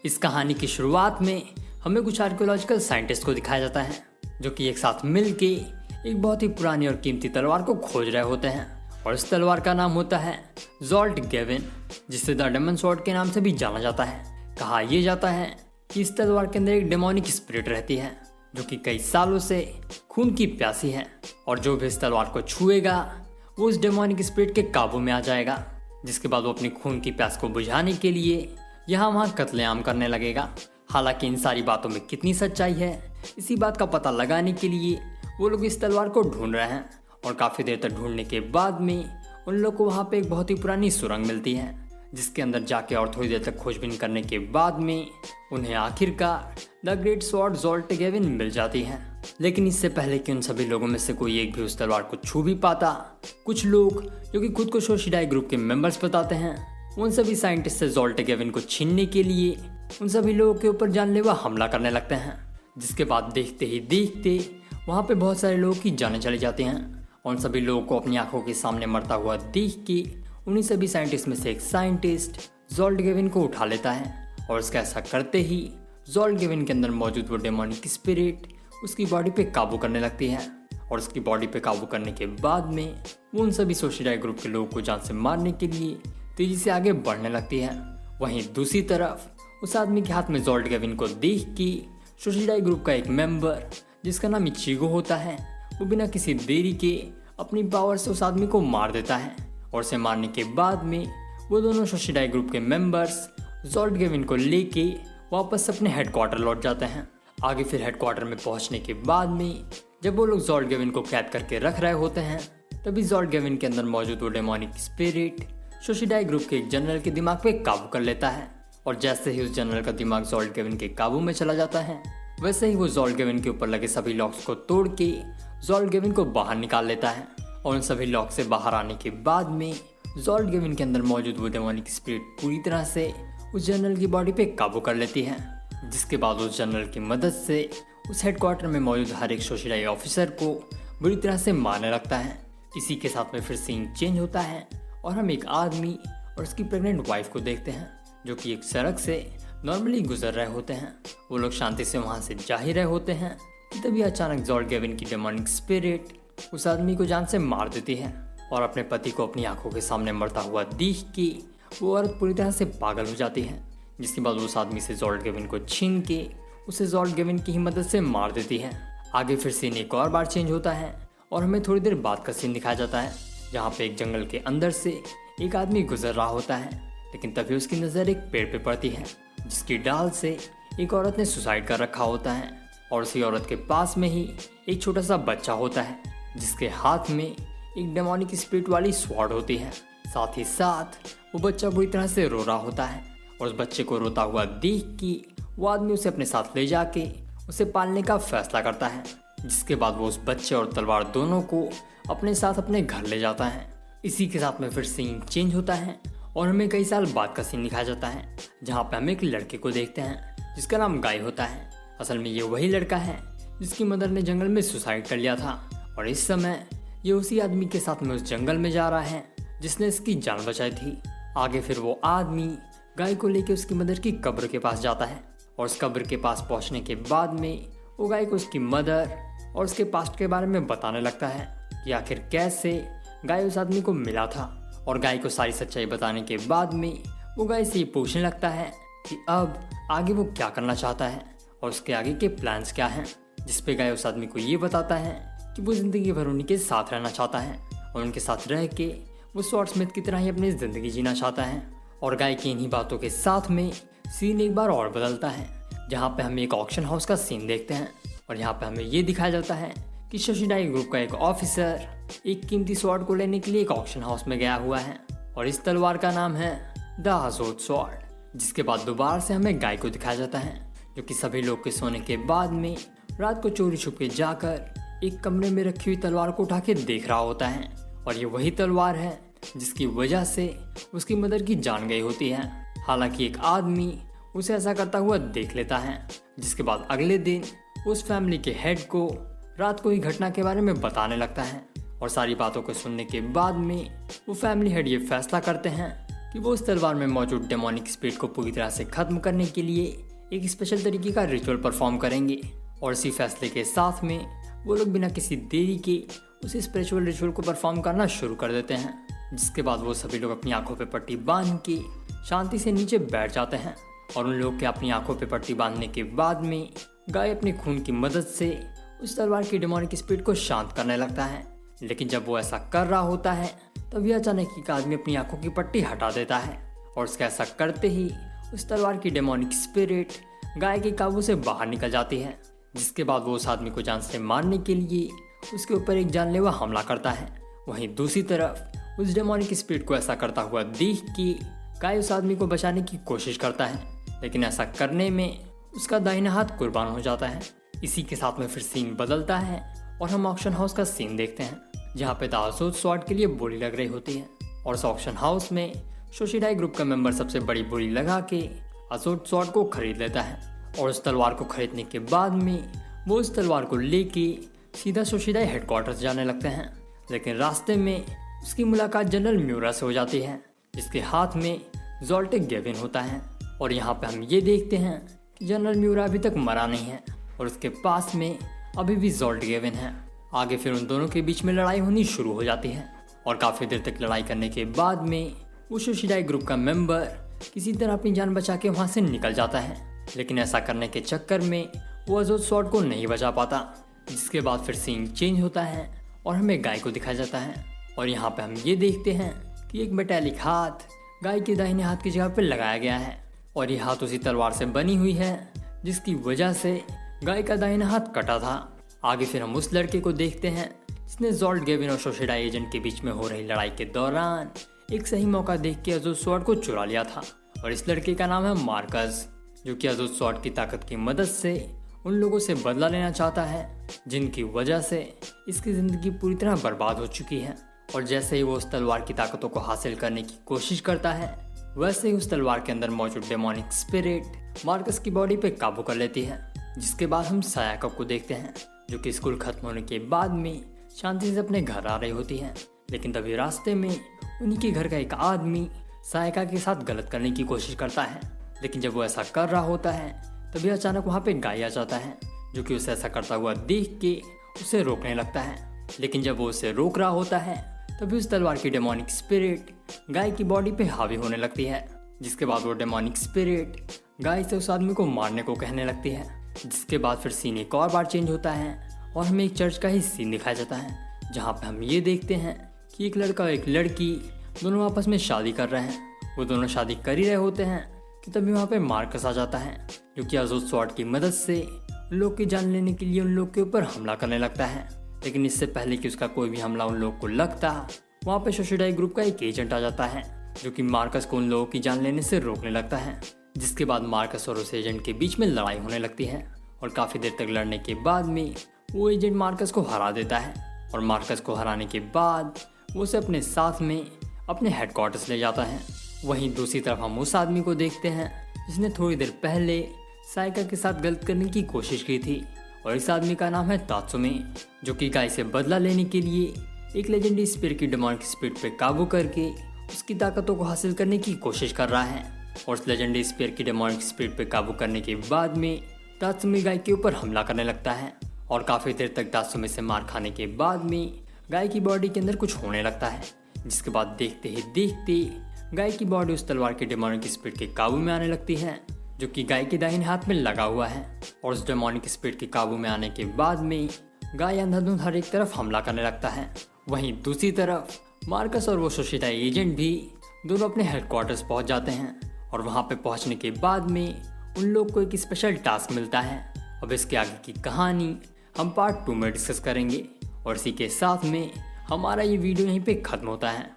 इस कहानी की शुरुआत में हमें कुछ आर्कियोलॉजिकल साइंटिस्ट को दिखाया जाता है जो कि एक साथ मिलके एक बहुत ही पुरानी और कीमती तलवार को खोज रहे होते हैं। और इस तलवार का नाम होता है ज़ोल्ट गेविन, जिसे द डेमन स्वॉर्ड के नाम से भी जाना जाता है। कहा यह जाता है कि इस तलवार के अंदर एक डेमोनिक स्पिरिट रहती है जो कि कई सालों से खून की प्यासी है, और जो भी इस तलवार को छुएगा वो इस डेमोनिक स्पिरिट के काबू में आ जाएगा, जिसके बाद वो अपनी खून की प्यास को बुझाने के लिए यहाँ वहाँ कत्लेआम करने लगेगा। हालांकि इन सारी बातों में कितनी सच्चाई है, इसी बात का पता लगाने के लिए वो लोग इस तलवार को ढूंढ रहे हैं। और काफ़ी देर तक ढूंढने के बाद में उन लोग को वहाँ पे एक बहुत ही पुरानी सुरंग मिलती है, जिसके अंदर जाके और थोड़ी देर तक खोजबीन करने के बाद में उन्हें आखिरकार द ग्रेट स्वॉर्ड ज़ोल्ट गेविन मिल जाती है। लेकिन इससे पहले कि उन सभी लोगों में से कोई एक भी उस तलवार को छू भी पाता, कुछ लोग जो कि खुद को शोशिडाई ग्रुप के मेंबर्स बताते हैं, उन सभी साइंटिस्ट से ज़ोल्ट गेविन को छीनने के लिए उन सभी लोगों के ऊपर जानलेवा हमला करने लगते हैं। जिसके बाद देखते ही देखते वहाँ पे बहुत सारे लोगों की जानें चली जाती हैं, और उन सभी लोगों को अपनी आंखों के सामने मरता हुआ देख के उन्हीं सभी साइंटिस्ट में से एक साइंटिस्ट ज़ोल्ट गेविन को उठा लेता है। और उसका ऐसा करते ही ज़ोल्ट गेविन के अंदर मौजूद वो डेमोनिक स्पिरिट उसकी बॉडी पे काबू करने लगती है, और उसकी बॉडी पे काबू करने के बाद में वो उन सभी शोशिडाई ग्रुप के लोगों को जान से मारने के लिए तेजी से आगे बढ़ने लगती है। वहीं दूसरी तरफ उस आदमी के हाथ में ज़ोल्ट गेविन को देख के शोशिडाई ग्रुप का एक मेंबर जिसका नाम इचिगो होता है, वो बिना किसी देरी के अपनी पावर से उस आदमी को मार देता है। और उसे मारने के बाद में वो दोनों शोशिडाई ग्रुप के मेंबर्स ज़ोल्ट गेविन को लेके वापस अपने हेडक्वार्टर लौट जाते हैं। आगे फिर हेडक्वार्टर में पहुंचने के बाद में जब वो लोग ज़ोल्ट गेविन को कैद करके रख रहे होते हैं, तभी ज़ोल्ट गेविन के अंदर मौजूद वो डेमोनिक स्पिरिट शोशिडाई ग्रुप के एक जनरल के दिमाग पे काबू कर लेता है। और जैसे ही उस जनरल का दिमाग ज़ोल्ट गेविन के काबू में चला जाता है, वैसे ही वो ज़ोल्ट गेविन के ऊपर लगे सभी लॉक्स को तोड़ के ज़ोल्ट गेविन को बाहर निकाल लेता है। और उन सभी लॉक से बाहर आने के बाद में ज़ोल्ट गेविन के अंदर मौजूद वो डेमोनिक स्पिरिट पूरी तरह से उस जनरल की बॉडी पे काबू कर लेती है, जिसके बाद उस जनरल की मदद से उस हेडक्वार्टर में मौजूद हर एक शोशिडाई ऑफिसर को बुरी तरह से मारने लगता है। इसी के साथ में फिर सीन चेंज होता है और हम एक आदमी और उसकी प्रेग्नेंट वाइफ को देखते हैं जो कि एक सड़क से नॉर्मली गुजर रहे होते हैं। वो लोग शांति से वहाँ से जा ही रहे होते हैं कि तभी अचानक ज़ोल्ट गेविन की डेमोनिक स्पिरिट उस आदमी को जान से मार देती है। और अपने पति को अपनी आंखों के सामने मरता हुआ देख के वो औरत पूरी तरह से पागल हो जाती है, जिसके बाद उस आदमी से ज़ोल्ट गेविन को छीन के उसे ज़ोल्ट गेविन की ही मदद से मार देती है। आगे फिर सीन एक और बार चेंज होता है और हमें थोड़ी देर बाद का सीन दिखाया जाता है, जहाँ पे एक जंगल के अंदर से एक आदमी गुजर रहा होता है। लेकिन तभी उसकी नज़र एक पेड़ पे पड़ती है, जिसकी डाल से एक औरत ने सुसाइड कर रखा होता है। और उसी औरत के पास में ही एक छोटा सा बच्चा होता है, जिसके हाथ में एक डेमोनिक स्पिरिट वाली स्वॉर्ड होती है। साथ ही साथ वो बच्चा बुरी तरह से रो रहा होता है, और उस बच्चे को रोता हुआ देख के वो आदमी उसे अपने साथ ले जाके उसे पालने का फैसला करता है। जिसके बाद वो उस बच्चे और तलवार दोनों को अपने साथ अपने घर ले जाता है। इसी के साथ में फिर सीन चेंज होता है और हमें कई साल बाद का सीन दिखाया जाता है, जहाँ पे हम एक लड़के को देखते हैं जिसका नाम गाय होता है। असल में ये वही लड़का है जिसकी मदर ने जंगल में सुसाइड कर लिया था, और इस समय ये उसी आदमी के साथ में उस जंगल में जा रहा है जिसने इसकी जान बचाई थी। आगे फिर वो आदमी गाय को लेकर उसकी मदर की कब्र के पास जाता है, और उस कब्र के पास पहुंचने के बाद में वो गाय को उसकी मदर और उसके पास्ट के बारे में बताने लगता है कि आखिर कैसे गाय उस आदमी को मिला था। और गाय को सारी सच्चाई बताने के बाद में वो गाय से ये पूछने लगता है कि अब आगे वो क्या करना चाहता है और उसके आगे के प्लान्स क्या हैं। जिस पे गाय उस आदमी को ये बताता है कि वो ज़िंदगी भर उन्हीं के साथ रहना चाहता है, और उनके साथ रह के वो स्वॉर्डस्मिथ की तरह ही अपनी ज़िंदगी जीना चाहता है। और गाय की इन्हीं बातों के साथ में सीन एक बार और बदलता है, जहाँ पे हम एक ऑक्शन हाउस का सीन देखते हैं। और यहाँ पे हमें ये दिखाया जाता है कि शोशिडाई ग्रुप का एक ऑफिसर एक कीमती स्वॉर्ड को लेने के लिए एक ऑक्शन हाउस में गया हुआ है, और इस तलवार का नाम है द अज़ोथ स्वॉर्ड। जिसके बाद दोबारा से हमें गाय को दिखाया जाता है, जो कि सभी लोग के सोने के बाद में रात को चोरी छुपके जाकर एक कमरे में रखी हुई तलवार को उठा के देख रहा होता है। और ये वही तलवार है जिसकी वजह से उसकी मदर की जान गई होती है। हालांकि एक आदमी उसे ऐसा करता हुआ देख लेता है, जिसके बाद अगले दिन उस फैमिली के हेड को रात को ही घटना के बारे में बताने लगता है। और सारी बातों को सुनने के बाद में वो फैमिली हेड ये फैसला करते हैं कि वो उस तलवार में मौजूद डेमोनिक स्पिरिट को पूरी तरह से खत्म करने के लिए एक स्पेशल तरीके का रिचुअल परफॉर्म करेंगे। और इसी फैसले के साथ में वो लोग बिना किसी देरी के उस स्पिरिचुअल रिचुअल को परफॉर्म करना शुरू कर देते हैं। जिसके बाद वो सभी लोग अपनी आंखों पे पट्टी बांध के शांति से नीचे बैठ जाते हैं। और उन लोग के अपनी आंखों पे पट्टी बांधने के बाद में गाय अपने खून की मदद से उस तलवार की डेमोनिक स्पिरिट को शांत करने लगता है। लेकिन जब वो ऐसा कर रहा होता है तभी अचानक एक आदमी अपनी आंखों की पट्टी हटा देता है और उसका ऐसा करते ही उस तलवार की डेमोनिक स्पिरिट गाय के काबू से बाहर निकल जाती है। जिसके बाद वो उस आदमी को जान से मारने के लिए उसके ऊपर एक जानलेवा हमला करता है। वहीं दूसरी तरफ उस डेमोनिक स्पिरिट को ऐसा करता हुआ देख के गाय उस आदमी को बचाने की कोशिश करता है, लेकिन ऐसा करने में उसका दाहिना हाथ कुर्बान हो जाता है। इसी के साथ में फिर सीन बदलता है और हम ऑक्शन हाउस का सीन देखते हैं जहाँ पे दासोद स्वॉर्ड के लिए बोली लग रही होती है। और उस ऑक्शन हाउस में शोशिडाई ग्रुप का मेंबर सबसे बड़ी बोली लगा के असोड स्वॉर्ड को खरीद लेता है। और उस तलवार को खरीदने के बाद में वो उस तलवार को लेके सीधा शोशिडाई हेडक्वार्टर जाने लगते हैं। लेकिन रास्ते में उसकी मुलाकात जनरल म्यूरा से हो जाती है जिसके हाथ में ज़ोल्टेक गेविन होता है। और यहाँ पे हम ये देखते हैं कि जनरल म्यूरा अभी तक मरा नहीं है और उसके पास में अभी भी ज़ोल्टेक गेविन है। आगे फिर उन दोनों के बीच में लड़ाई होनी शुरू हो जाती है और काफ़ी देर तक लड़ाई करने के बाद में वो शोशिडाई ग्रुप का मेंबर किसी तरह अपनी जान बचा के वहाँ से निकल जाता है। लेकिन ऐसा करने के चक्कर में वो अजोद स्वॉर्ड को नहीं बचा पाता। जिसके बाद फिर सीन चेंज होता है और हमें गाय को दिखाया जाता है। और यहाँ पे हम ये देखते हैं कि एक मेटालिक हाथ गाय के दाहिने हाथ की जगह पे लगाया गया है और ये हाथ उसी तलवार से बनी हुई है जिसकी वजह से गाय का दाहिना हाथ कटा था। आगे फिर हम उस लड़के को देखते हैं जिसने ज़ोल्टेक गेविन और शोशिडाई एजेंट के बीच में हो रही लड़ाई के दौरान एक सही मौका देख के अजोद स्वॉर्ड को चुरा लिया था। और इस लड़के का नाम है मार्कस, जो कि अजोद स्वॉर्ड की ताकत की मदद से उन लोगों से बदला लेना चाहता है जिनकी वजह से इसकी ज़िंदगी पूरी तरह बर्बाद हो चुकी है। और जैसे ही वो उस तलवार की ताकतों को हासिल करने की कोशिश करता है वैसे ही उस तलवार के अंदर मौजूद डेमोनिक स्पिरिट मार्कस की बॉडी पे काबू कर लेती है। जिसके बाद हम सायाका को देखते हैं जो कि स्कूल खत्म होने के बाद में शांति से अपने घर आ रही होती है। लेकिन तभी रास्ते में उन्हीं के घर का एक आदमी सायाका के साथ गलत करने की कोशिश करता है। लेकिन जब वो ऐसा कर रहा होता है तभी अचानक वहाँ पे गाय आ जाता है जो कि उसे ऐसा करता हुआ देख के उसे रोकने लगता है। लेकिन जब वो उसे रोक रहा होता है तभी उस तलवार की डेमोनिक स्पिरिट गाय की बॉडी पे हावी होने लगती है। जिसके बाद वो डेमोनिक स्पिरिट गाय से उस आदमी को मारने को कहने लगती है। जिसके बाद फिर सीन एक और बार चेंज होता है और हमें एक चर्च का ही सीन दिखाया जाता है जहाँ पे हम ये देखते हैं कि एक लड़का और एक लड़की दोनों आपस में शादी कर रहे हैं। वो दोनों शादी कर ही रहे होते हैं कि तभी वहाँ पे मार्कस आ जाता है जो कि अजोद स्वॉर्ड की मदद से उन लोग की जान लेने के लिए उन लोग के ऊपर हमला करने लगता है। लेकिन इससे पहले कि उसका कोई भी हमला उन लोग को लगता वहाँ पे शोशिडाई ग्रुप का एक एजेंट आ जाता है जो कि मार्कस को उन लोगों की जान लेने से रोकने लगता है। जिसके बाद मार्कस और उस एजेंट के बीच में लड़ाई होने लगती है और काफ़ी देर तक लड़ने के बाद में वो एजेंट मार्कस को हरा देता है। और मार्कस को हराने के बाद वो उसे अपने साथ में अपने हेडक्वार्टर्स ले जाता है। वहीं दूसरी तरफ हम उस आदमी को देखते हैं जिसने थोड़ी देर पहले साइका के साथ गलत करने की कोशिश की थी। और इस आदमी का नाम है तात्सुमे, जो कि गाय से बदला लेने के लिए एक लेजेंडरी स्पिरिट की डेमोनिक स्पिरिट पे काबू करके उसकी ताकतों को हासिल करने की कोशिश कर रहा है। और उस लेजेंडरी स्पिरिट की डेमोनिक स्पिरिट पे काबू करने के बाद में तात्सुमे गाय के ऊपर हमला करने लगता है। और काफ़ी देर तक तात्सुमे से मार खाने के बाद में गाय की बॉडी के अंदर कुछ होने लगता है। जिसके बाद देखते ही देखते गाय की बॉडी उस तलवार के डेमोनिक स्पिरिट के काबू में आने लगती है जो कि गाय के दाहिने हाथ में लगा हुआ है। और उस डेमोनिक स्पिरिट के काबू में आने के बाद में गाय अंधाधुंध हर एक तरफ हमला करने लगता है। वहीं दूसरी तरफ मार्कस और वो शोशिडाई एजेंट भी दोनों अपने हेडक्वार्टर्स पहुंच जाते हैं। और वहां पे पहुंचने के बाद में उन लोग को एक स्पेशल टास्क मिलता है। अब इसके आगे की कहानी हम पार्ट 2 में डिस्कस करेंगे। और इसी के साथ में हमारा ये वीडियो यहीं पे ख़त्म होता है।